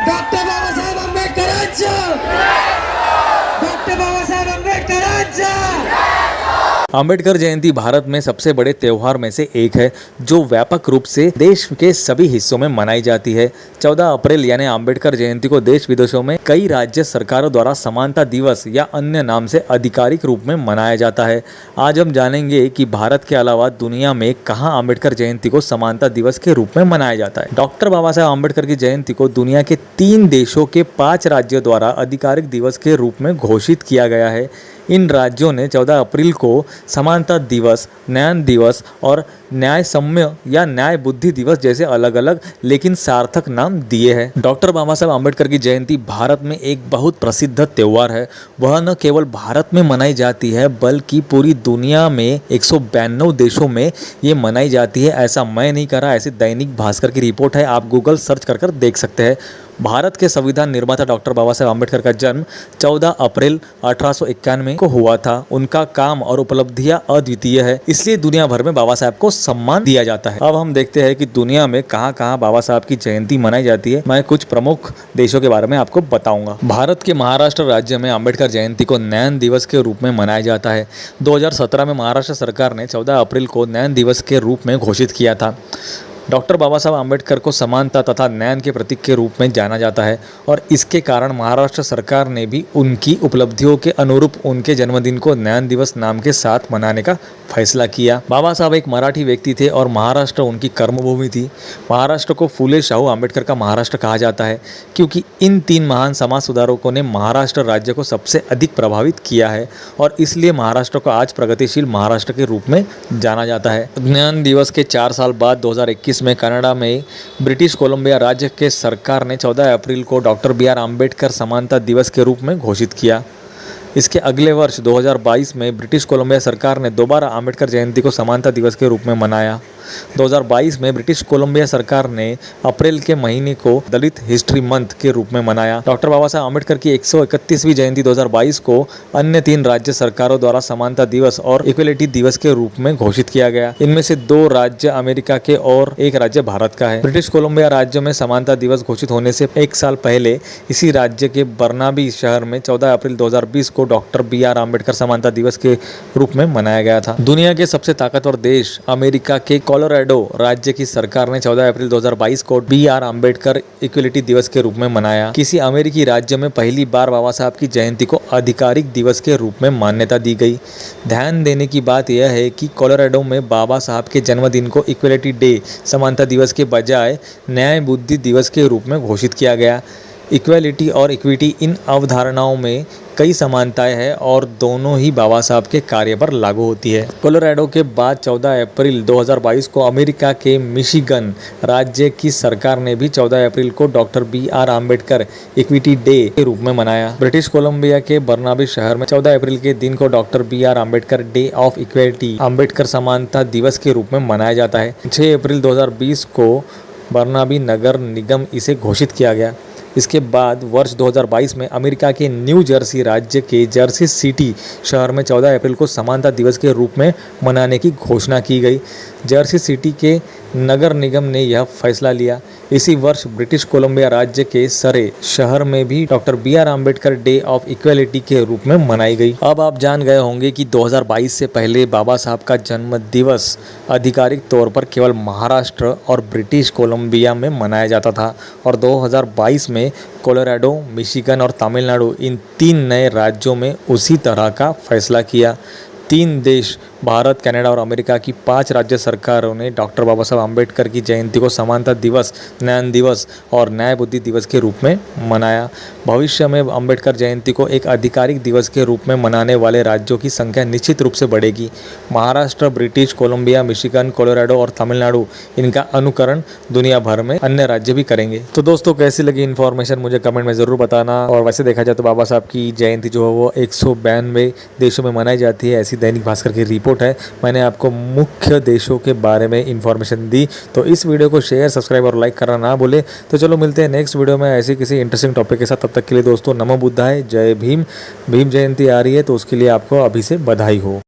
Doctor Babasaheb आंबेडकरांचं, doctor Babasaheb आंबेडकरांचं। अंबेडकर जयंती भारत में सबसे बड़े त्योहार में से एक है जो व्यापक रूप से देश के सभी हिस्सों में मनाई जाती है। 14 अप्रैल यानी अंबेडकर जयंती को देश विदेशों में कई राज्य सरकारों द्वारा समानता दिवस या अन्य नाम से आधिकारिक रूप में मनाया जाता है। आज हम जानेंगे कि भारत के अलावा दुनिया में कहाँ अंबेडकर जयंती को समानता दिवस के रूप में मनाया जाता है। डॉक्टर बाबा साहेब अम्बेडकर की जयंती को दुनिया के 3 देशों के 5 राज्यों द्वारा आधिकारिक दिवस के रूप में घोषित किया गया है। इन राज्यों ने 14 अप्रैल को समानता दिवस, न्याय दिवस और न्याय सम्य या न्याय बुद्धि दिवस जैसे अलग अलग लेकिन सार्थक नाम दिए हैं। डॉक्टर बाबा साहेब अम्बेडकर की जयंती भारत में एक बहुत प्रसिद्ध त्योहार है। वह न केवल भारत में मनाई जाती है बल्कि पूरी दुनिया में 192 देशों में ये मनाई जाती है। ऐसा मैं नहीं कर रहा, ऐसी दैनिक भास्कर की रिपोर्ट है, आप गूगल सर्च कर देख सकते हैं। भारत के संविधान निर्माता डॉक्टर बाबा साहेब अम्बेडकर का जन्म 14 अप्रैल 1891 को हुआ था। उनका काम और उपलब्धियां अद्वितीय है, इसलिए दुनिया भर में बाबा साहेब को सम्मान दिया जाता है। अब हम देखते हैं कि दुनिया में कहां कहां बाबा साहेब की जयंती मनाई जाती है। मैं कुछ प्रमुख देशों के बारे में आपको बताऊंगा। भारत के महाराष्ट्र राज्य में अम्बेडकर जयंती को न्याय दिवस के रूप में मनाया जाता है। 2017 में महाराष्ट्र सरकार ने 14 अप्रैल को न्याय दिवस के रूप में घोषित किया था। डॉक्टर बाबा साहब अम्बेडकर को समानता तथा न्याय के प्रतीक के रूप में जाना जाता है और इसके कारण महाराष्ट्र सरकार ने भी उनकी उपलब्धियों के अनुरूप उनके जन्मदिन को न्याय दिवस नाम के साथ मनाने का फैसला किया। बाबा साहब एक मराठी व्यक्ति थे और महाराष्ट्र उनकी कर्मभूमि थी। महाराष्ट्र को फूले शाहू अम्बेडकर का महाराष्ट्र कहा जाता है क्योंकि इन 3 महान समाज सुधारकों ने महाराष्ट्र राज्य को सबसे अधिक प्रभावित किया है और इसलिए महाराष्ट्र को आज प्रगतिशील महाराष्ट्र के रूप में जाना जाता है। न्याय दिवस के 4 साल बाद 2021 में कनाडा में ब्रिटिश कोलंबिया राज्य के सरकार ने 14 अप्रैल को डॉक्टर BR अम्बेडकर समानता दिवस के रूप में घोषित किया। इसके अगले वर्ष 2022 में ब्रिटिश कोलंबिया सरकार ने दोबारा अम्बेडकर जयंती को समानता दिवस के रूप में मनाया। 2022 में ब्रिटिश कोलंबिया सरकार ने अप्रैल के महीने को दलित हिस्ट्री मंथ के रूप में मनाया। डॉक्टर बाबा साहब अम्बेडकर की 131वीं जयंती 2022 को अन्य 3 राज्य सरकारों द्वारा समानता दिवस और इक्वलिटी दिवस के रूप में घोषित किया गया। इनमें से 2 राज्य अमेरिका के और 1 राज्य भारत का है। ब्रिटिश कोलंबिया राज्य में समानता दिवस घोषित होने से 1 साल पहले इसी राज्य के बर्नाबी शहर में 14 अप्रैल 2020 को डॉक्टर BR अम्बेडकर समानता दिवस के रूप में मनाया गया था। दुनिया के सबसे ताकतवर देश अमेरिका के कोलोराडो राज्य की सरकार ने 14 अप्रैल 2022 को BR अम्बेडकर इक्वलिटी दिवस के रूप में मनाया। किसी अमेरिकी राज्य में पहली बार बाबा साहब की जयंती को आधिकारिक दिवस के रूप में मान्यता दी गई। ध्यान देने की बात यह है कि कोलोराडो में बाबा साहब के जन्मदिन को इक्वलिटी डे समानता दिवस के बजाय न्याय बुद्धि दिवस के रूप में घोषित किया गया। इक्वलिटी और इक्विटी इन अवधारणाओं में कई समानताएं हैं और दोनों ही बाबा साहब के कार्य पर लागू होती है। कोलोराडो के बाद 14 अप्रैल 2022 को अमेरिका के मिशिगन राज्य की सरकार ने भी 14 अप्रैल को doctor BR Ambedkar equity day के रूप में मनाया। ब्रिटिश कोलंबिया के बर्नाबी शहर में 14 अप्रैल के दिन को doctor BR Ambedkar day of equality Ambedkar समानता दिवस के रूप में मनाया जाता है। 6 अप्रैल 2020 को बर्नाबी नगर निगम इसे घोषित किया गया। इसके बाद वर्ष 2022 में अमेरिका के न्यू जर्सी राज्य के जर्सी सिटी शहर में 14 अप्रैल को समानता दिवस के रूप में मनाने की घोषणा की गई। जर्सी सिटी के नगर निगम ने यह फैसला लिया। इसी वर्ष ब्रिटिश कोलंबिया राज्य के सरे शहर में भी doctor BR Ambedkar day of equality के रूप में मनाई गई। अब आप जान गए होंगे कि 2022 से पहले बाबा साहब का जन्म दिवस आधिकारिक तौर पर केवल महाराष्ट्र और ब्रिटिश कोलंबिया में मनाया जाता था और 2022 में कोलोराडो, मिशिगन और तमिलनाडु इन 3 नए राज्यों में उसी तरह का फैसला किया। 3 देश भारत, कनाडा और अमेरिका की 5 राज्य सरकारों ने डॉक्टर बाबा साहब अम्बेडकर की जयंती को समानता दिवस, न्याय दिवस और न्याय बुद्धि दिवस के रूप में मनाया। भविष्य में अम्बेडकर जयंती को एक आधिकारिक दिवस के रूप में मनाने वाले राज्यों की संख्या निश्चित रूप से बढ़ेगी। Maharashtra, British Columbia, Michigan, Colorado और तमिलनाडु इनका अनुकरण दुनिया भर में अन्य राज्य भी करेंगे। तो दोस्तों, कैसी लगी इन्फॉर्मेशन मुझे कमेंट में ज़रूर बताना। और वैसे देखा जाए तो बाबा साहब की जयंती जो है वो 192 देशों में मनाई जाती है, ऐसी दैनिक भास्कर की रिपोर्ट है। मैंने आपको मुख्य देशों के बारे में इन्फॉर्मेशन दी, तो इस वीडियो को शेयर, सब्सक्राइब और लाइक करना ना भूले। तो चलो मिलते हैं नेक्स्ट वीडियो में ऐसी किसी इंटरेस्टिंग टॉपिक के साथ। तब तक के लिए दोस्तों, नमो बुद्धाय, जय भीम। भीम जयंती आ रही है तो उसके लिए आपको अभी से बधाई हो।